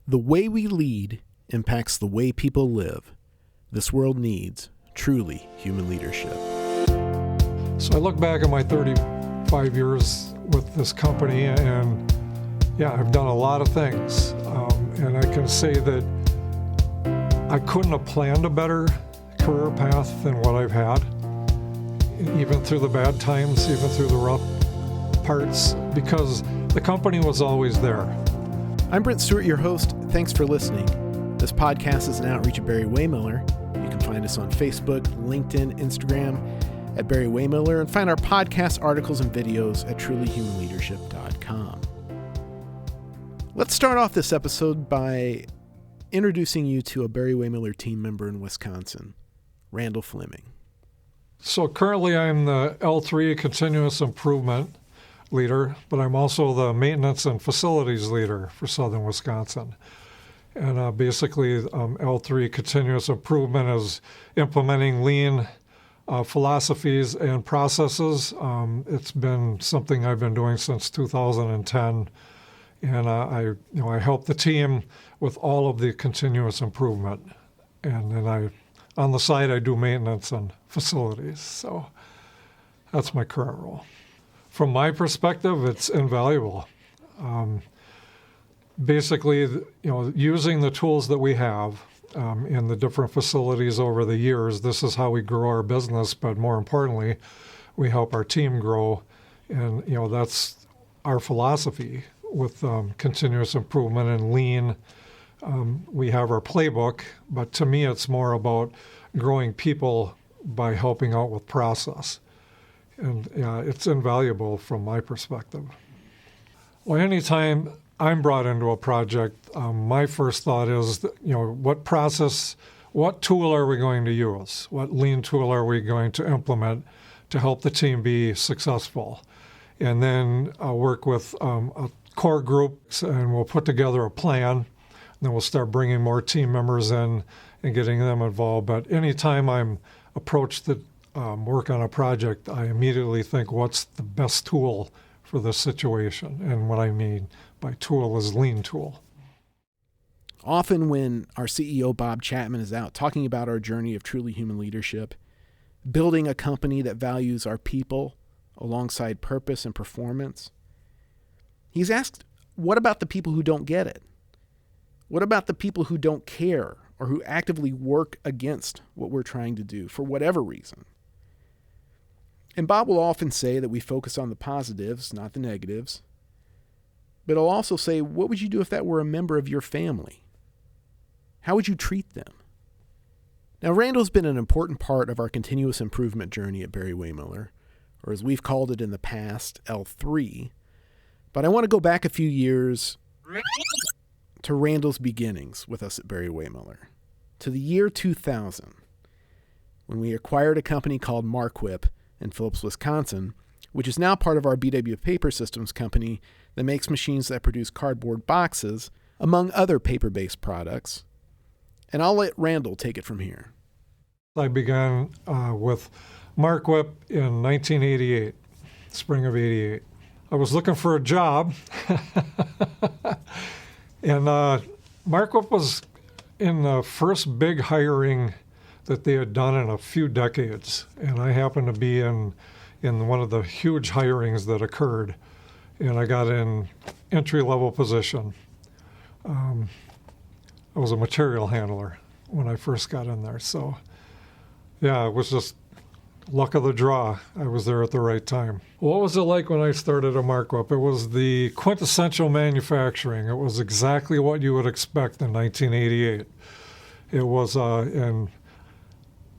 The way we lead impacts the way people live. This world needs truly human leadership. So I look back at my 35 years with this company, and I've done a lot of things. And I can say that I couldn't have planned a better career path than what I've had, even through the bad times, even through the rough parts, because the company was always there. I'm Brent Stewart, your host. Thanks for listening. This podcast is an outreach of Barry-Wehmiller. You can find us on Facebook, LinkedIn, Instagram at Barry-Wehmiller, and find our podcast articles and videos at trulyhumanleadership.com. Let's start off this episode by introducing you to a Barry-Wehmiller team member in Wisconsin, Randall Fleming. So currently I'm the L3 continuous improvement leader, but I'm also the maintenance and facilities leader for Southern Wisconsin. And basically L3 continuous improvement is implementing lean philosophies and processes. It's been something I've been doing since 2010. And I help the team with all of the continuous improvement. And then on the side, I do maintenance and facilities. So that's my current role. From my perspective, it's invaluable. Basically, using the tools that we have in the different facilities over the years, this is how we grow our business. But more importantly, we help our team grow. And, that's our philosophy with continuous improvement and lean. We have our playbook, but to me, it's more about growing people by helping out with process. And it's invaluable from my perspective. Well, anytime I'm brought into a project, my first thought is, what tool are we going to use? What lean tool are we going to implement to help the team be successful? And then I'll work with a core group, and we'll put together a plan. And then we'll start bringing more team members in and getting them involved. But anytime I'm approached to work on a project, I immediately think, what's the best tool for this situation? And what I mean by tool is lean tool. Often when our CEO Bob Chapman is out talking about our journey of truly human leadership, building a company that values our people alongside purpose and performance, he's asked, what about the people who don't get it? What about the people who don't care or who actively work against what we're trying to do for whatever reason? And Bob will often say that we focus on the positives, not the negatives. But he'll also say, what would you do if that were a member of your family? How would you treat them? Now, Randall's been an important part of our continuous improvement journey at Barry-Wehmiller, or as we've called it in the past, L3. But I want to go back a few years to Randall's beginnings with us at Barry-Wehmiller, to the year 2000, when we acquired a company called Marquip in Phillips, Wisconsin, which is now part of our BW Papersystems company that makes machines that produce cardboard boxes, among other paper-based products. And I'll let Randall take it from here. I began with Marquip in 1988, spring of 88. I was looking for a job, and Marquip was in the first big hiring that they had done in a few decades, and I happened to be in one of the huge hirings that occurred, and I got an entry-level position. I was a material handler when I first got in there, so it was just luck of the draw. I was there at the right time. What was it like when I started at Marquip? It was the quintessential manufacturing. It was exactly what you would expect in 1988. It was, and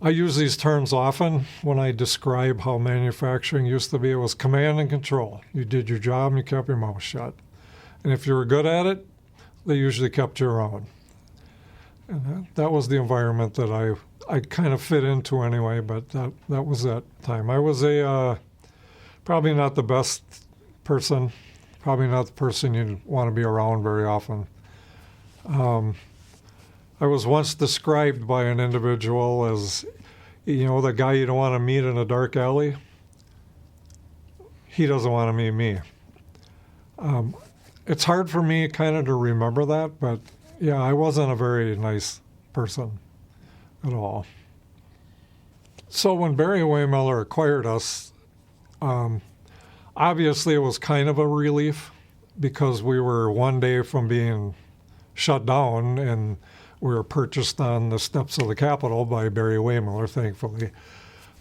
I use these terms often when I describe how manufacturing used to be. It was command and control. You did your job and you kept your mouth shut. And if you were good at it, they usually kept you around. And that was the environment that I kind of fit into anyway, but that was that time. I was probably not the best person, probably not the person you'd want to be around very often. I was once described by an individual as, the guy you don't want to meet in a dark alley. He doesn't want to meet me. It's hard for me kind of to remember that, but Yeah, I wasn't a very nice person at all. So when Barry-Wehmiller acquired us, obviously it was kind of a relief because we were one day from being shut down, and we were purchased on the steps of the Capitol by Barry-Wehmiller, thankfully.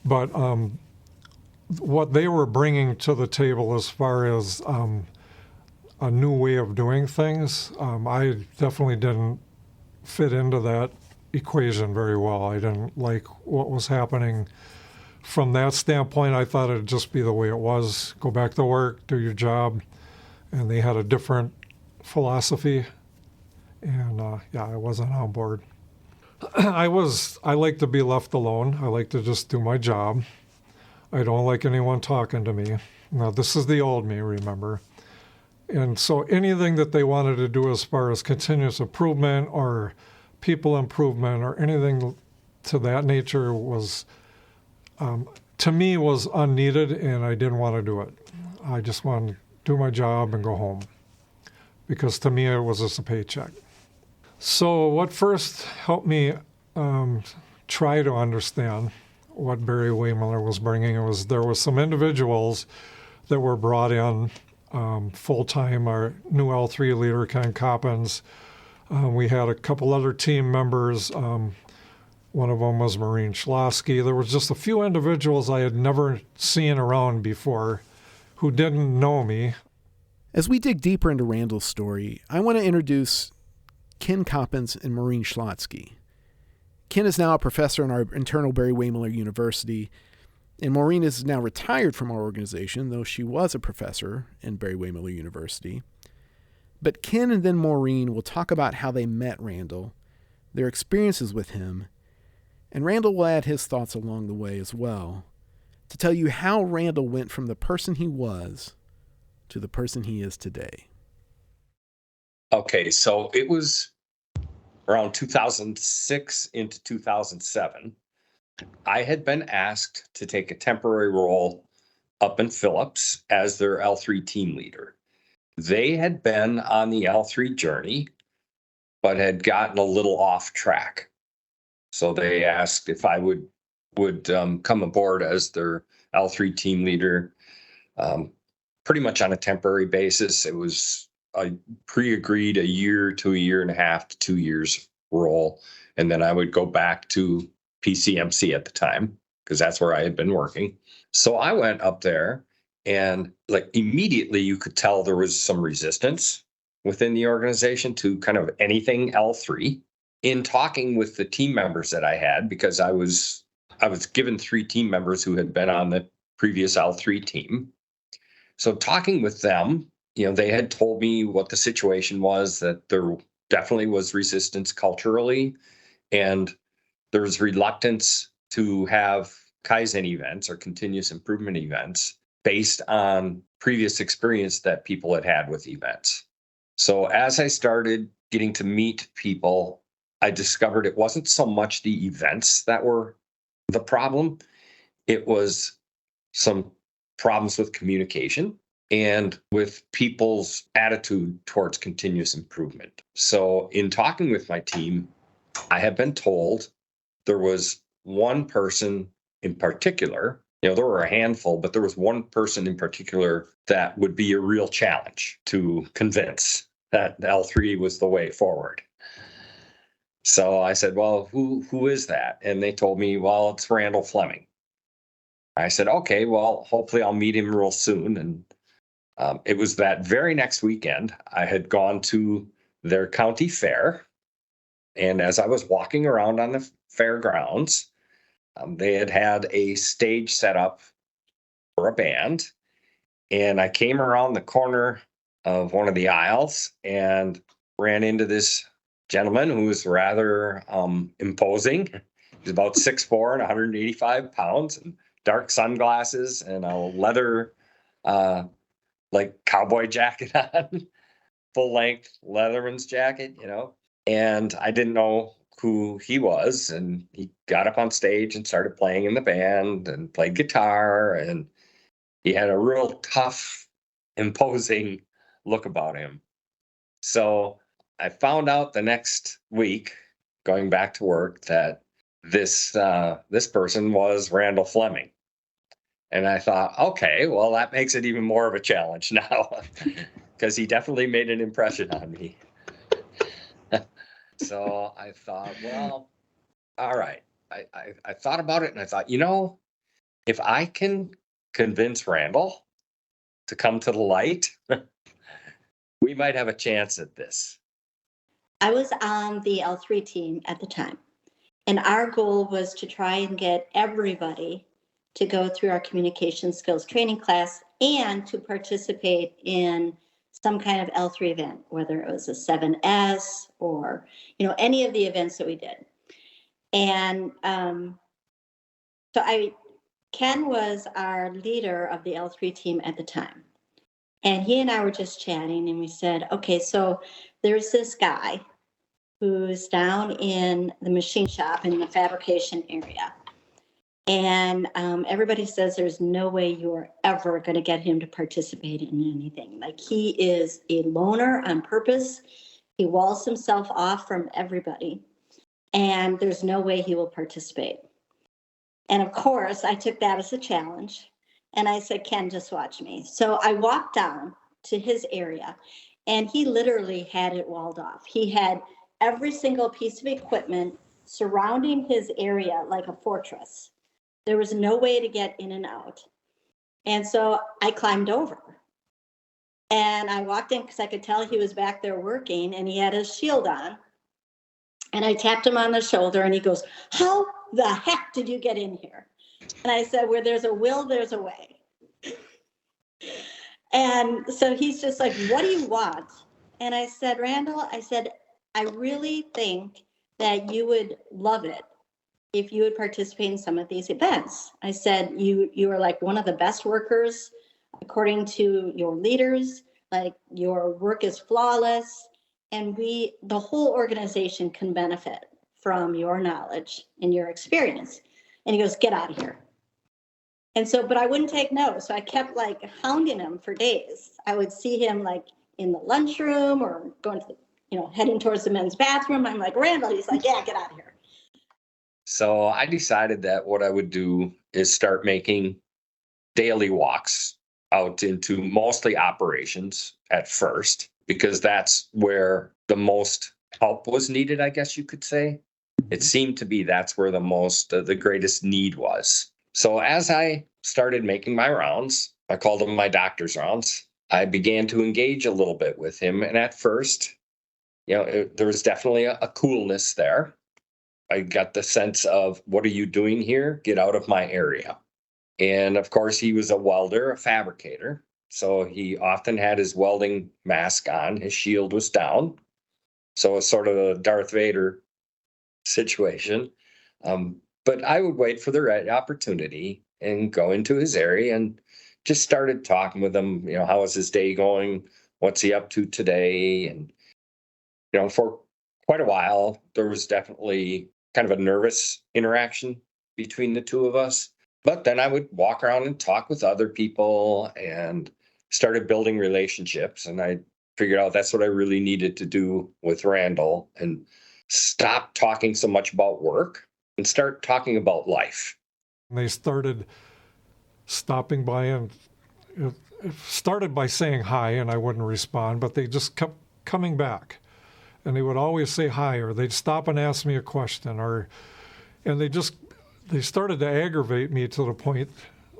But what they were bringing to the table as far as a new way of doing things, I definitely didn't fit into that equation very well. I didn't like what was happening. From that standpoint, I thought it'd just be the way it was. Go back to work, do your job. And they had a different philosophy. And I wasn't on board. I like to be left alone. I like to just do my job. I don't like anyone talking to me. Now, this is the old me, remember. And so anything that they wanted to do as far as continuous improvement or people improvement or anything to that nature was, to me, was unneeded, and I didn't want to do it. I just wanted to do my job and go home, because to me it was just a paycheck. So what first helped me try to understand what Barry-Wehmiller was bringing was there was some individuals that were brought in full-time. Our new L3 leader, Ken Coppins. We had a couple other team members. One of them was Maureen Schlosky. There was just a few individuals I had never seen around before who didn't know me. As we dig deeper into Randall's story, I want to introduce Ken Coppins and Maureen Schlosky. Ken is now a professor in our internal Barry-Wehmiller University, and Maureen is now retired from our organization, though she was a professor in Barry-Wehmiller University. But Ken and then Maureen will talk about how they met Randall, their experiences with him, and Randall will add his thoughts along the way as well, to tell you how Randall went from the person he was to the person he is today. Okay, so it was around 2006 into 2007. I had been asked to take a temporary role up in Phillips as their L3 team leader. They had been on the L3 journey, but had gotten a little off track. So they asked if I would come aboard as their L3 team leader, pretty much on a temporary basis. It was a pre-agreed a year to a year and a half to 2 years role. And then I would go back to PCMC at the time, because that's where I had been working. So I went up there, and like immediately you could tell there was some resistance within the organization to kind of anything L3. In talking with the team members that I had, because I was given 3 team members who had been on the previous L3 team. So talking with them, they had told me what the situation was, that there definitely was resistance culturally, and there was reluctance to have Kaizen events or continuous improvement events based on previous experience that people had had with events. So as I started getting to meet people, I discovered it wasn't so much the events that were the problem. It was some problems with communication and with people's attitude towards continuous improvement. So in talking with my team, I have been told there was one person in particular, there were a handful, but there was one person in particular that would be a real challenge to convince that L3 was the way forward. So I said, well, who is that? And they told me, well, it's Randall Fleming. I said, okay, well, hopefully I'll meet him real soon. And it was that very next weekend, I had gone to their county fair. And as I was walking around on the fairgrounds, they had a stage set up for a band. And I came around the corner of one of the aisles and ran into this gentleman who was rather imposing. He's about 6'4" and 185 pounds, and dark sunglasses and a leather cowboy jacket on, full length Leatherman's jacket, And I didn't know who he was, and he got up on stage and started playing in the band and played guitar, and he had a real tough, imposing look about him. So I found out the next week, going back to work, that this person was Randall Fleming. And I thought, okay, well, that makes it even more of a challenge now, because he definitely made an impression on me. So I thought, well, all right. I thought about it, and I thought, if I can convince Randall to come to the light, we might have a chance at this. I was on the L3 team at the time, and our goal was to try and get everybody to go through our communication skills training class and to participate in some kind of L3 event, whether it was a 7S or, any of the events that we did. And Ken was our leader of the L3 team at the time. And he and I were just chatting, and we said, okay, so there's this guy who's down in the machine shop in the fabrication area. And everybody says there's no way you're ever going to get him to participate in anything. Like, he is a loner on purpose. He walls himself off from everybody. And there's no way he will participate. And of course, I took that as a challenge. And I said, Ken, just watch me. So I walked down to his area, and he literally had it walled off. He had every single piece of equipment surrounding his area like a fortress. There was no way to get in and out. And so I climbed over. And I walked in because I could tell he was back there working, and he had his shield on. And I tapped him on the shoulder, and he goes, how the heck did you get in here? And I said, where there's a will, there's a way. And so he's just like, what do you want? And I said, Randall, I really think that you would love it if you would participate in some of these events. I said, you are like one of the best workers according to your leaders, like your work is flawless. And the whole organization can benefit from your knowledge and your experience. And he goes, get out of here. And so, but I wouldn't take no. So I kept like hounding him for days. I would see him like in the lunchroom or going to heading towards the men's bathroom. I'm like, Randall, he's like, yeah, get out of here. So I decided that what I would do is start making daily walks out into mostly operations at first, because that's where the most help was needed, I guess you could say. It seemed to be that's where the greatest need was. So as I started making my rounds, I called them my doctor's rounds, I began to engage a little bit with him. And at first, there was definitely a coolness there. I got the sense of, what are you doing here? Get out of my area. And of course, he was a welder, a fabricator. So he often had his welding mask on. His shield was down. So it's sort of a Darth Vader situation. But I would wait for the right opportunity and go into his area and just started talking with him. How is his day going? What's he up to today? And, for quite a while, there was definitely kind of a nervous interaction between the two of us. But then I would walk around and talk with other people and started building relationships. And I figured out that's what I really needed to do with Randall, and stop talking so much about work and start talking about life. They started stopping by, and it started by saying hi, and I wouldn't respond, but they just kept coming back. And they would always say hi, or they'd stop and ask me a question, and they started to aggravate me to the point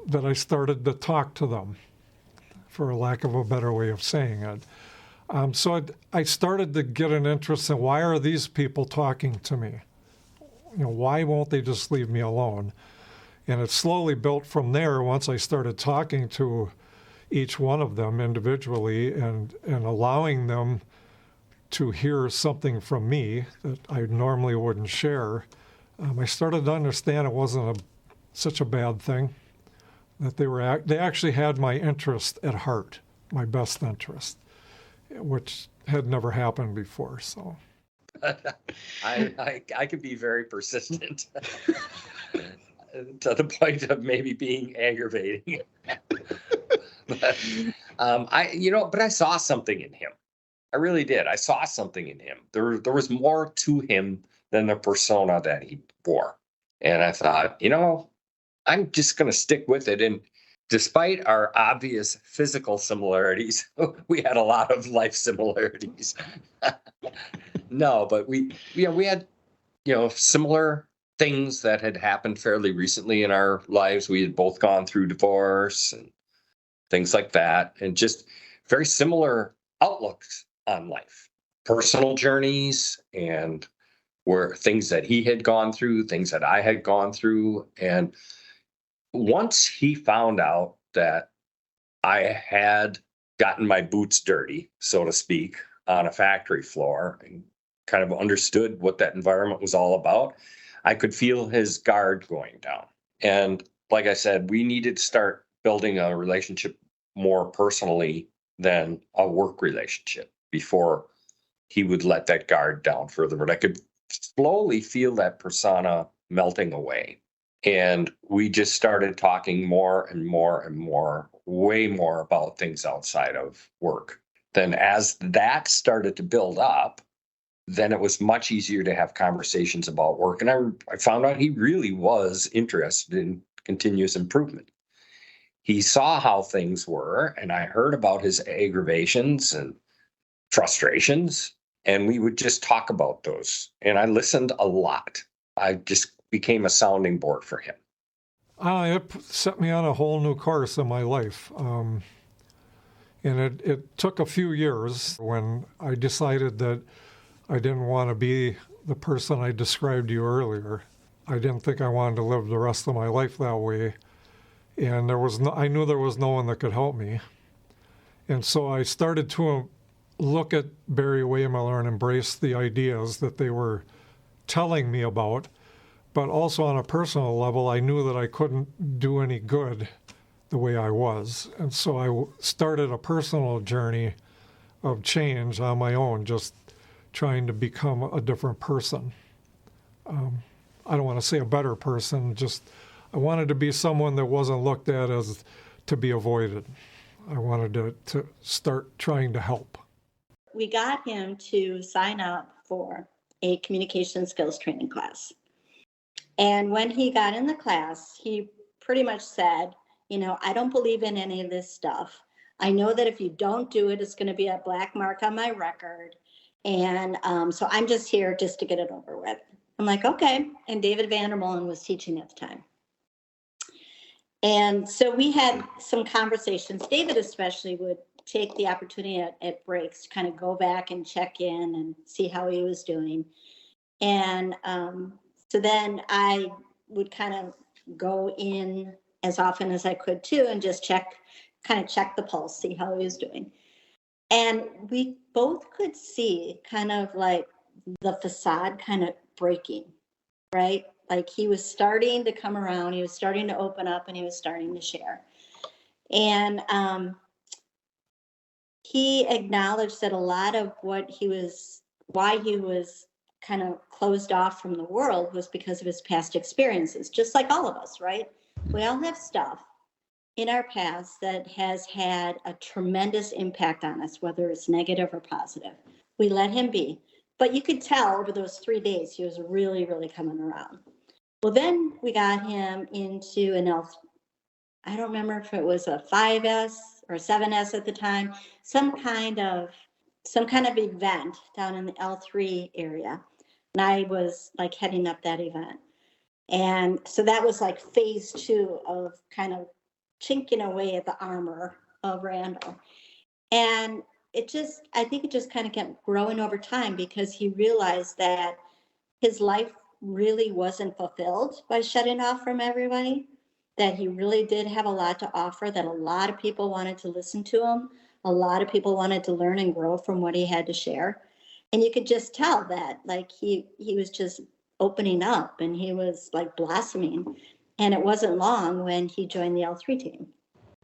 that I started to talk to them, for a lack of a better way of saying it. So I started to get an interest in, why are these people talking to me? Why won't they just leave me alone? And it slowly built from there once I started talking to each one of them individually and allowing them to hear something from me that I normally wouldn't share. I started to understand it wasn't such a bad thing, that they actually had my interest at heart, my best interest, which had never happened before. So I could be very persistent to the point of maybe being aggravating. But I saw something in him. I really did. I saw something in him. There was more to him than the persona that he wore. And I thought, I'm just going to stick with it. And despite our obvious physical similarities, we had a lot of life similarities. No, but we had, similar things that had happened fairly recently in our lives. We had both gone through divorce and things like that, and just very similar outlooks on life, personal journeys, and were things that he had gone through, things that I had gone through. And once he found out that I had gotten my boots dirty, so to speak, on a factory floor and kind of understood what that environment was all about, I could feel his guard going down. And like I said, we needed to start building a relationship more personally than a work relationship before he would let that guard down further. But I could slowly feel that persona melting away. And we just started talking more and more and more, way more about things outside of work. Then as that started to build up, then it was much easier to have conversations about work. And I found out he really was interested in continuous improvement. He saw how things were, and I heard about his aggravations and frustrations, and we would just talk about those. And I listened a lot. I just became a sounding board for him. It set me on a whole new course in my life. And it took a few years when I decided that I didn't want to be the person I described to you earlier. I didn't think I wanted to live the rest of my life that way. And I knew there was no one that could help me. And so I started to look at Barry-Wehmiller and embrace the ideas that they were telling me about. But also on a personal level, I knew that I couldn't do any good the way I was. And so I started a personal journey of change on my own, just trying to become a different person. I don't want to say a better person, just I wanted to be someone that wasn't looked at as to be avoided. I wanted to start trying to help. We got him to sign up for a communication skills training class. And when he got in the class, he pretty much said, I don't believe in any of this stuff. I know that if you don't do it, it's going to be a black mark on my record. And so I'm just here just to get it over with. I'm like, okay. And David Vandermolen was teaching at the time. And so we had some conversations. David especially would take the opportunity at breaks to kind of go back and check in and see how he was doing. And so then I would kind of go in as often as I could too, and just check the pulse, see how he was doing. And we both could see kind of like the facade kind of breaking, right? Like he was starting to come around, he was starting to open up, and he was starting to share. And he acknowledged that a lot of why he was kind of closed off from the world was because of his past experiences, just like all of us, right? We all have stuff in our past that has had a tremendous impact on us, whether it's negative or positive. We let him be. But you could tell over those 3 days, he was really, really coming around. Well, then we got him into I don't remember if it was a 5S or 7S at the time, some kind of event down in the L3 area. And I was like heading up that event. And so that was like phase 2 of kind of chinking away at the armor of Randall. And I think it just kind of kept growing over time, because he realized that his life really wasn't fulfilled by shutting off from everybody, that he really did have a lot to offer, that a lot of people wanted to listen to him. A lot of people wanted to learn and grow from what he had to share. And you could just tell that like he was just opening up, and he was like blossoming. And it wasn't long when he joined the L3 team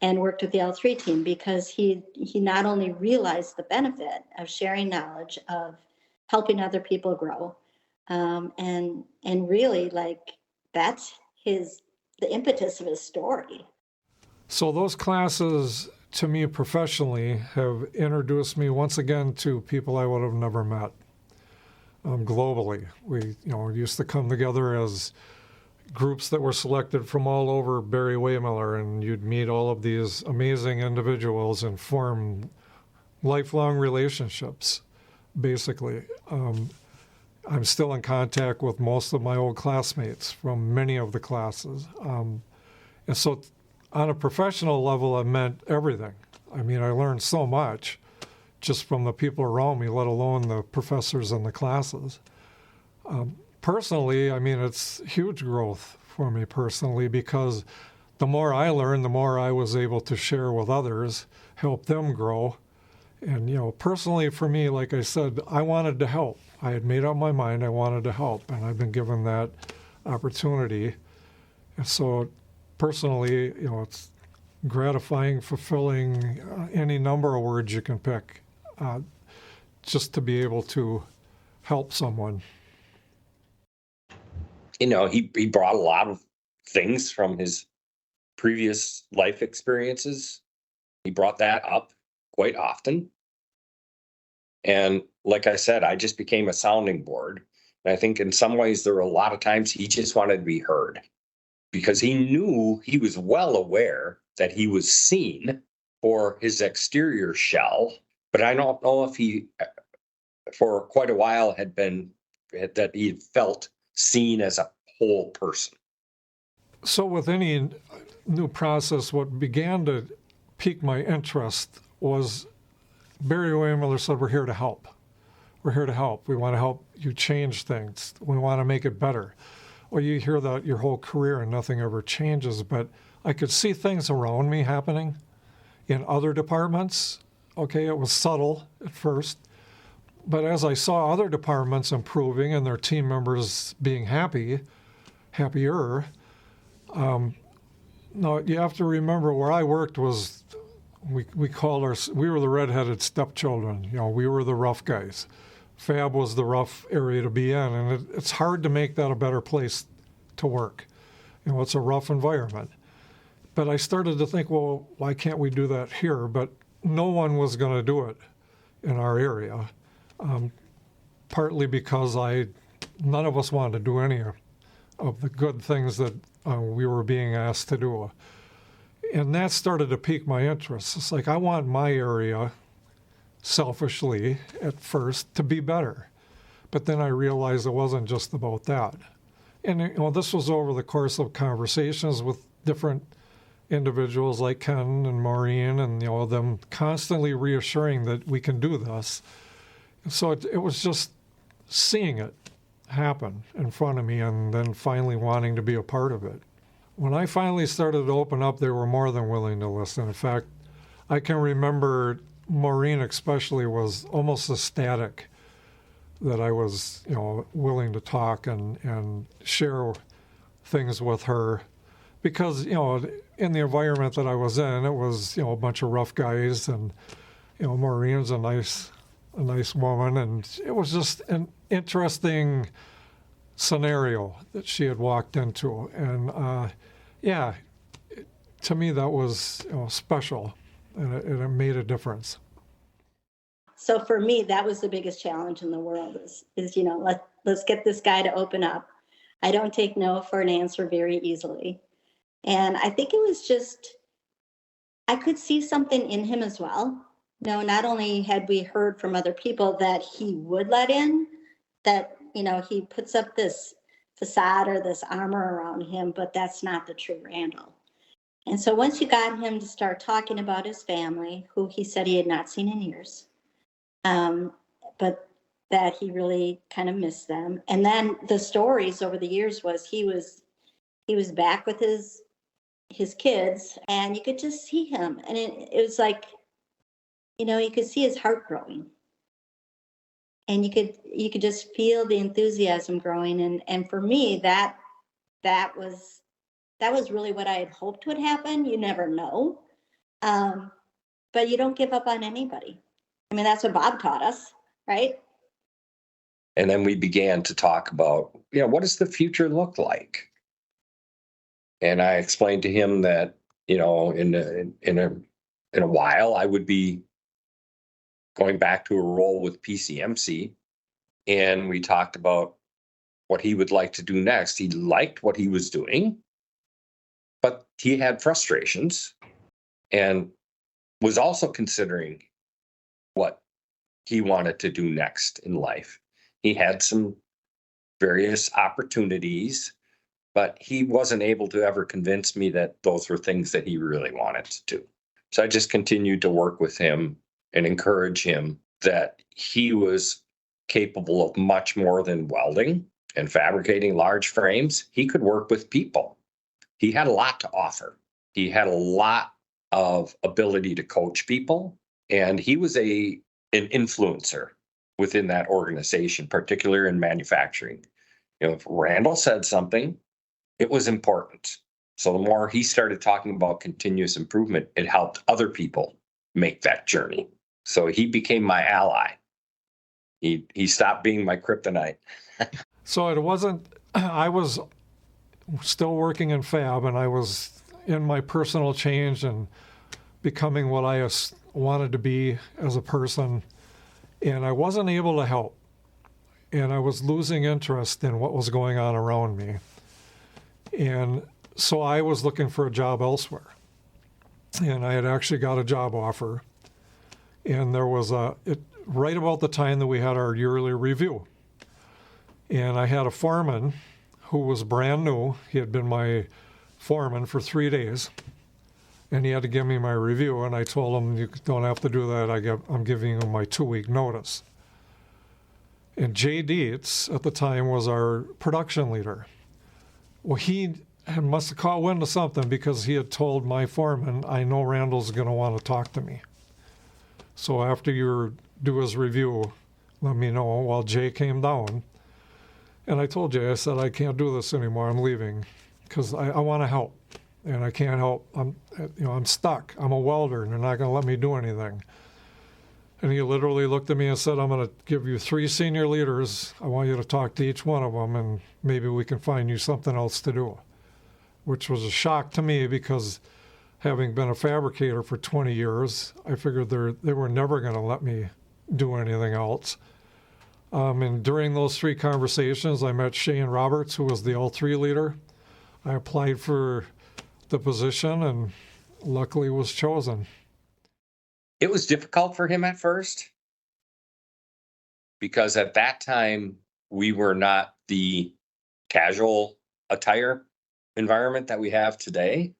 and worked with the L3 team, because he not only realized the benefit of sharing knowledge, of helping other people grow, and really like that's the impetus of his story. So those classes to me professionally have introduced me once again to people I would have never met globally. We used to come together as groups that were selected from all over Barry-Wehmiller, and you'd meet all of these amazing individuals and form lifelong relationships, basically. I'm still in contact with most of my old classmates from many of the classes. And so on a professional level, it meant everything. I mean, I learned so much just from the people around me, let alone the professors in the classes. Personally, I mean, it's huge growth for me personally, because the more I learned, the more I was able to share with others, help them grow. And, personally for me, like I said, I wanted to help. I had made up my mind I wanted to help, and I've been given that opportunity. And so personally, it's gratifying, fulfilling, any number of words you can pick, just to be able to help someone. He brought a lot of things from his previous life experiences. He brought that up quite often. And like I said, I just became a sounding board. And I think in some ways there were a lot of times he just wanted to be heard, because he knew, he was well aware that he was seen for his exterior shell. But I don't know if he, for quite a while, that he had felt seen as a whole person. So with any new process, what began to pique my interest was Barry-Wehmiller said, we're here to help. We're here to help. We want to help you change things. We want to make it better. Well, you hear that your whole career and nothing ever changes, but I could see things around me happening in other departments. Okay, it was subtle at first, but as I saw other departments improving and their team members being happier, no, you have to remember where I worked was, we were the redheaded stepchildren. We were the rough guys. Fab was the rough area to be in, and it's hard to make that a better place to work. It's a rough environment. But I started to think, well, why can't we do that here? But no one was going to do it in our area, partly because none of us wanted to do any of the good things that we were being asked to do. And that started to pique my interest. It's like, I want my area, selfishly at first, to be better. But then I realized it wasn't just about that. And this was over the course of conversations with different individuals like Ken and Maureen, and them constantly reassuring that we can do this. And so it was just seeing it happen in front of me, and then finally wanting to be a part of it. When I finally started to open up, they were more than willing to listen. In fact, I can remember Maureen especially was almost ecstatic that I was, willing to talk and share things with her, because, in the environment that I was in, it was, a bunch of rough guys, and, Maureen's a nice woman, and it was just an interesting scenario that she had walked into. And to me that was special, and it made a difference. So for me, that was the biggest challenge in the world is let's get this guy to open up. I don't take no for an answer very easily. And I think it was just, I could see something in him as well. Not only had we heard from other people that he would let in, that, he puts up this facade or this armor around him, but that's not the true Randall. And so once you got him to start talking about his family, who he said he had not seen in years, but that he really kind of missed them. And then the stories over the years was he was back with his kids, and you could just see him. And it was like, you could see his heart growing. And you could just feel the enthusiasm growing. And for me, that was really what I had hoped would happen. You never know. But you don't give up on anybody. I mean, that's what Bob taught us, right? And then we began to talk about, what does the future look like? And I explained to him that, in in a while, I would be going back to a role with PCMC. And we talked about what he would like to do next. He liked what he was doing, but he had frustrations and was also considering what he wanted to do next in life. He had some various opportunities, but he wasn't able to ever convince me that those were things that he really wanted to do. So I just continued to work with him and encourage him that he was capable of much more than welding and fabricating large frames. He could work with people. He had a lot to offer. He had a lot of ability to coach people, and he was an influencer within that organization, particularly in manufacturing. If Randall said something, it was important. So the more he started talking about continuous improvement, it helped other people make that journey. So he became my ally. He stopped being my kryptonite. So it wasn't, I was still working in fab, and I was in my personal change and becoming what I wanted to be as a person, and I wasn't able to help. And I was losing interest in what was going on around me. And so I was looking for a job elsewhere. And I had actually got a job offer. And there was right about the time that we had our yearly review. And I had a foreman who was brand new. He had been my foreman for 3 days. And he had to give me my review. And I told him, you don't have to do that. I'm giving you my 2-week notice. And Jay Dietz at the time was our production leader. Well, he must have caught wind of something, because he had told my foreman, I know Randall's going to want to talk to me. So after you do his review, let me know. Well, Jay came down, and I told Jay, I said, I can't do this anymore. I'm leaving, because I want to help, and I can't help. I'm stuck. I'm a welder, and they're not going to let me do anything. And he literally looked at me and said, I'm going to give you 3 senior leaders. I want you to talk to each one of them, and maybe we can find you something else to do. Which was a shock to me, because having been a fabricator for 20 years, I figured they were never going to let me do anything else. And during those 3 conversations, I met Shane Roberts, who was the L3 leader. I applied for the position and luckily was chosen. It was difficult for him at first, because at that time, we were not the casual attire environment that we have today.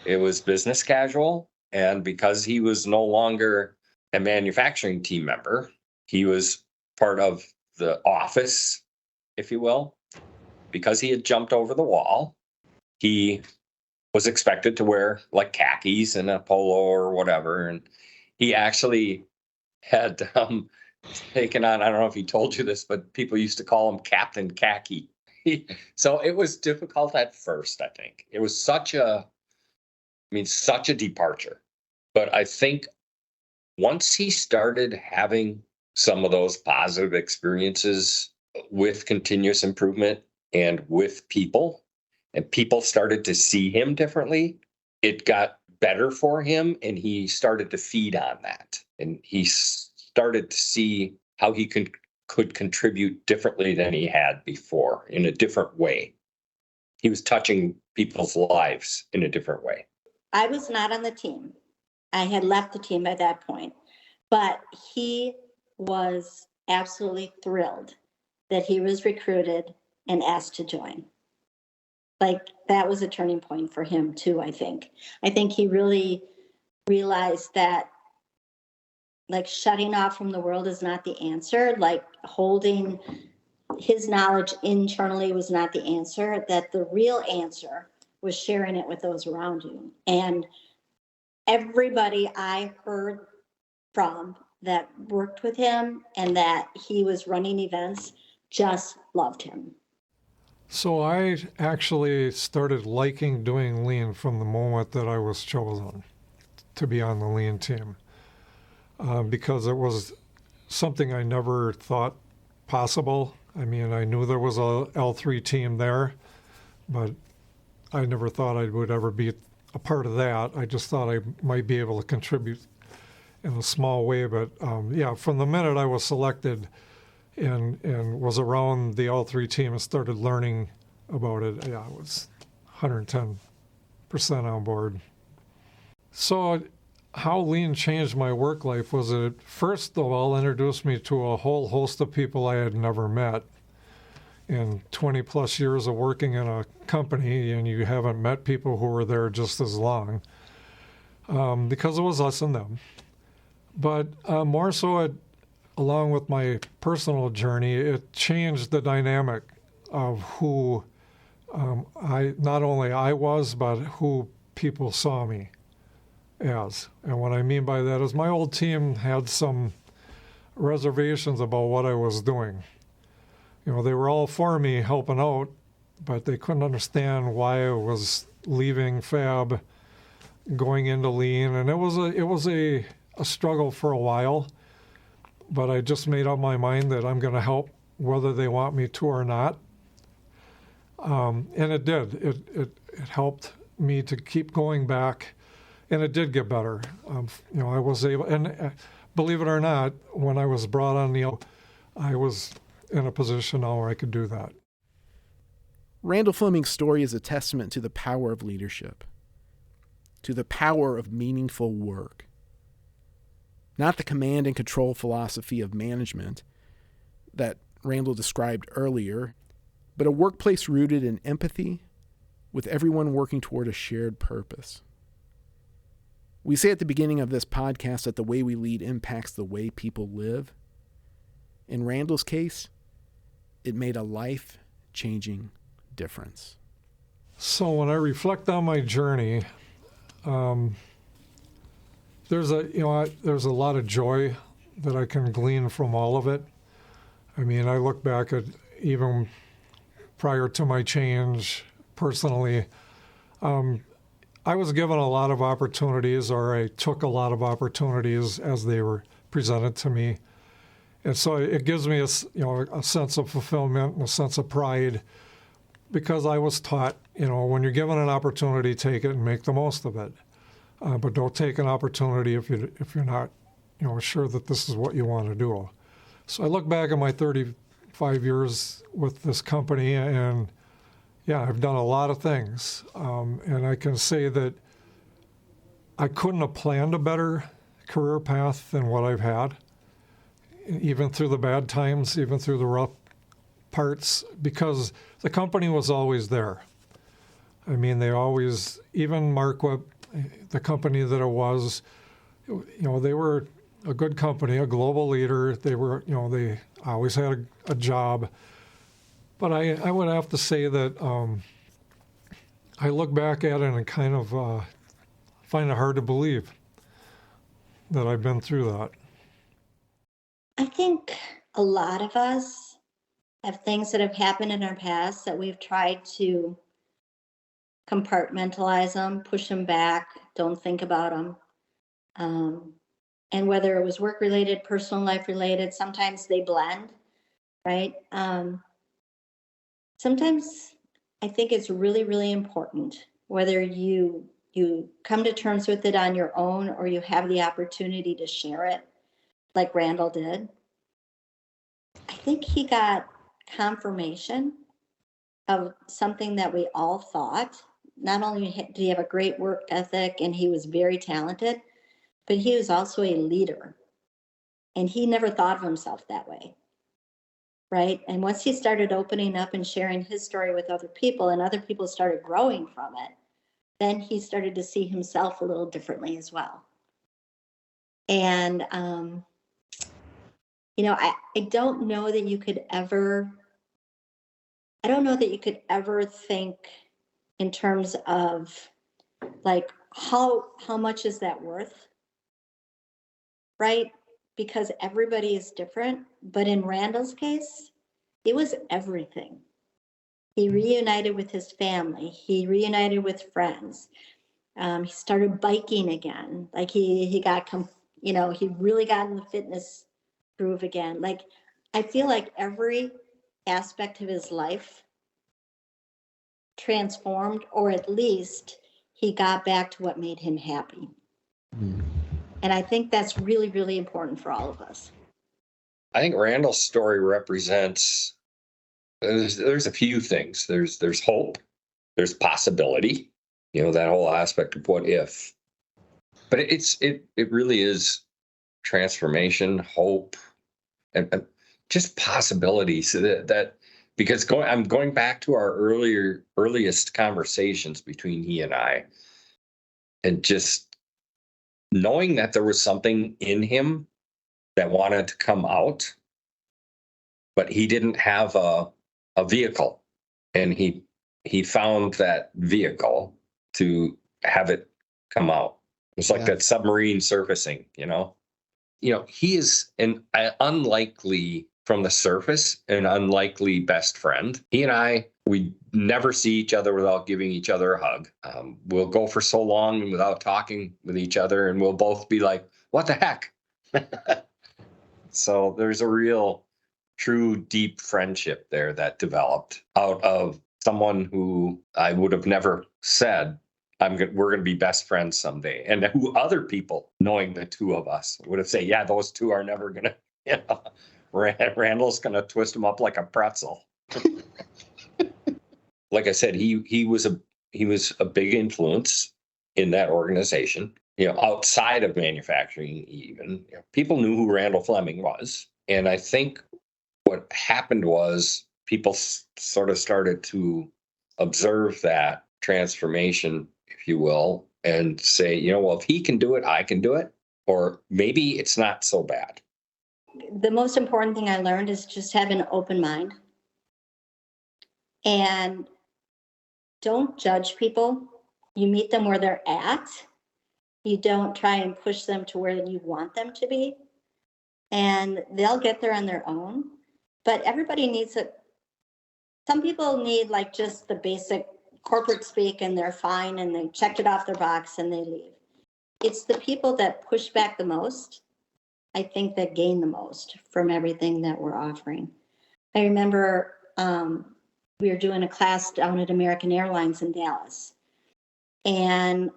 It was business casual. And because he was no longer a manufacturing team member, he was part of the office, if you will. Because he had jumped over the wall, he was expected to wear like khakis and a polo or whatever. And he actually had taken on, I don't know if he told you this, but people used to call him Captain Khaki. So it was difficult at first, I think. It was such a departure. But I think once he started having some of those positive experiences with continuous improvement and with people, and people started to see him differently, it got better for him, and he started to feed on that. And he started to see how he could contribute differently than he had before, in a different way. He was touching people's lives in a different way. I was not on the team. I had left the team at that point, but he was absolutely thrilled that he was recruited and asked to join. Like, that was a turning point for him too, I think. I think he really realized that, like, shutting off from the world is not the answer. Like, holding his knowledge internally was not the answer, that the real answer was sharing it with those around you. And everybody I heard from that worked with him and that he was running events just loved him. So I actually started liking doing lean from the moment that I was chosen to be on the lean team, because it was something I never thought possible. I mean, I knew there was a L3 team there, but I never thought I would ever be a part of that. I just thought I might be able to contribute in a small way. But yeah, from the minute I was selected and was around the L3 team and started learning about it, yeah, I was 110% on board. So how Lean changed my work life was it first of all introduced me to a whole host of people I had never met. In 20 plus years of working in a company, and you haven't met people who were there just as long, because it was us and them. But more so, along with my personal journey, it changed the dynamic of who not only I was, but who people saw me as. And what I mean by that is my old team had some reservations about what I was doing. You know, they were all for me helping out, but they couldn't understand why I was leaving Fab, going into Lean, and it was a struggle for a while. But I just made up my mind that I'm going to help whether they want me to or not, and it did. It helped me to keep going back, and it did get better. You know, I was able, and believe it or not, when I was brought on I was in a position now where I could do that. Randall Fleming's story is a testament to the power of leadership, to the power of meaningful work. Not the command and control philosophy of management that Randall described earlier, but a workplace rooted in empathy, with everyone working toward a shared purpose. We say at the beginning of this podcast that the way we lead impacts the way people live. In Randall's case, it made a life-changing difference. So when I reflect on my journey, there's a lot of joy that I can glean from all of it. I mean, I look back at even prior to my change personally, I was given a lot of opportunities, or I took a lot of opportunities as they were presented to me. And so it gives me a sense of fulfillment and a sense of pride, because I was taught, when you're given an opportunity, take it and make the most of it. But don't take an opportunity if you're not, sure that this is what you want to do. So I look back at my 35 years with this company, and yeah, I've done a lot of things. And I can say that I couldn't have planned a better career path than what I've had, even through the bad times, even through the rough parts, because the company was always there. I mean, they always, even Marquardt, the company that it was, they were a good company, a global leader. They were, they always had a job. But I would have to say that I look back at it and kind of find it hard to believe that I've been through that. I think a lot of us have things that have happened in our past that we've tried to compartmentalize them, push them back, don't think about them. And whether it was work-related, personal life-related, sometimes they blend, right? Sometimes I think it's really, really important, whether you come to terms with it on your own or you have the opportunity to share it, like Randall did. I think he got confirmation of something that we all thought. Not only did he have a great work ethic and he was very talented, but he was also a leader. And he never thought of himself that way, right? And once he started opening up and sharing his story with other people, and other people started growing from it, then he started to see himself a little differently as well. And, I don't know that you could ever think in terms of like, how much is that worth? Right? Because everybody is different. But in Randall's case, it was everything. He reunited with his family. He reunited with friends. He started biking again. Like he got, he really got in the fitness groove again. Like, I feel like every aspect of his life transformed, or at least he got back to what made him happy. Mm. And I think that's really, really important for all of us. I think Randall's story represents, there's a few things. There's hope, there's possibility, that whole aspect of what if. But it really is transformation, hope, and just possibilities that because I'm going back to our earliest conversations between he and I, and just knowing that there was something in him that wanted to come out, but he didn't have a vehicle, and he found that vehicle to have it come out. It's like that submarine surfacing, he is an unlikely from the surface, an unlikely best friend. He and I, we never see each other without giving each other a hug. We'll go for so long without talking with each other, and we'll both be like, what the heck? So there's a real, true, deep friendship there that developed out of someone who I would have never said, we're going to be best friends someday. And who other people, knowing the two of us, would have said, yeah, those two are never going to, Randall's going to twist him up like a pretzel. Like I said, he was a big influence in that organization, outside of manufacturing even. People knew who Randall Fleming was. And I think what happened was people sort of started to observe that transformation, if you will, and say, well, if he can do it, I can do it. Or maybe it's not so bad. The most important thing I learned is just have an open mind. And don't judge people. You meet them where they're at. You don't try and push them to where you want them to be. And they'll get there on their own. But everybody needs some people need like just the basic corporate speak, and they're fine, and they checked it off their box and they leave. It's the people that push back the most, I think, that gain the most from everything that we're offering. I remember we were doing a class down at American Airlines in Dallas. And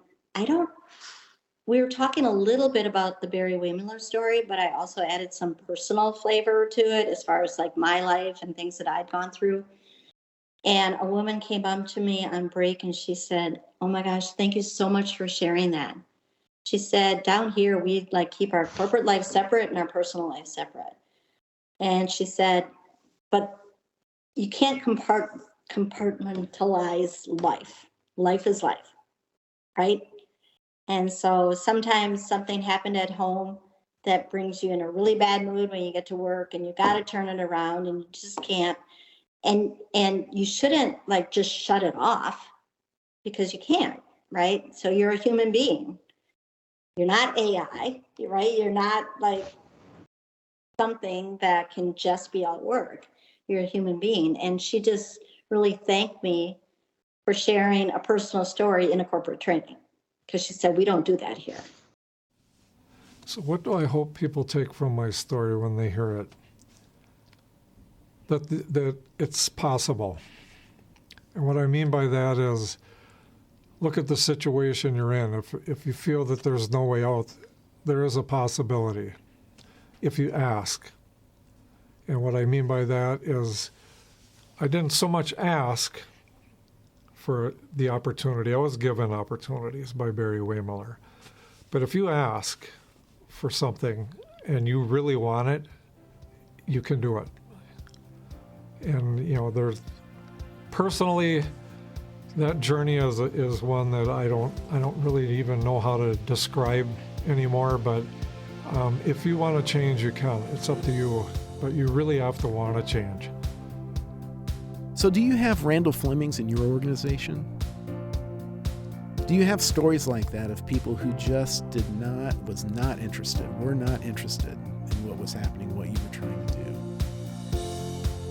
we were talking a little bit about the Barry-Wehmiller story, but I also added some personal flavor to it as far as like my life and things that I'd gone through. And a woman came up to me on break and she said, oh my gosh, thank you so much for sharing that. She said, down here, we like keep our corporate life separate and our personal life separate. And she said, but you can't compartmentalize life. Life is life, right? And so sometimes something happened at home that brings you in a really bad mood when you get to work, and you got to turn it around, and you just can't. And you shouldn't like just shut it off, because you can't, right? So you're a human being. You're not AI, right? You're not like something that can just be at work. You're a human being. And she just really thanked me for sharing a personal story in a corporate training, because she said, we don't do that here. So what do I hope people take from my story when they hear it? That it's possible. And what I mean by that is, look at the situation you're in. If you feel that there's no way out, there is a possibility if you ask. And what I mean by that is, I didn't so much ask for the opportunity. I was given opportunities by Barry-Wehmiller. But if you ask for something and you really want it, you can do it. And there's personally, that journey is one that I don't really even know how to describe anymore. But if you want to change, you can. It's up to you, but you really have to want to change. So do you have Randall Flemings in your organization? Do you have stories like that of people who just were not interested in what was happening, what you were trying to do?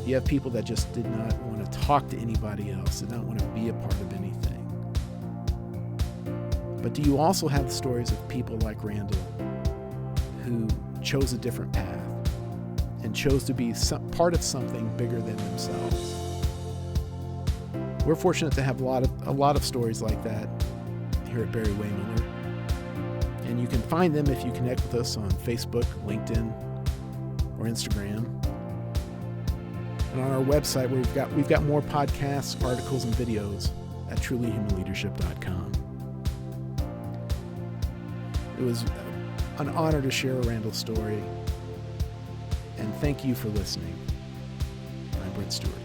You have people that just did not want to talk to anybody else, did not want to be a part of anything. But do you also have the stories of people like Randall who chose a different path and chose to be part of something bigger than themselves? We're fortunate to have a lot of stories like that here at Barry-Wehmiller. And you can find them if you connect with us on Facebook, LinkedIn, or Instagram. And on our website, where we've got more podcasts, articles, and videos at trulyhumanleadership.com. It was an honor to share Randall's story, and thank you for listening. I'm Brent Stewart.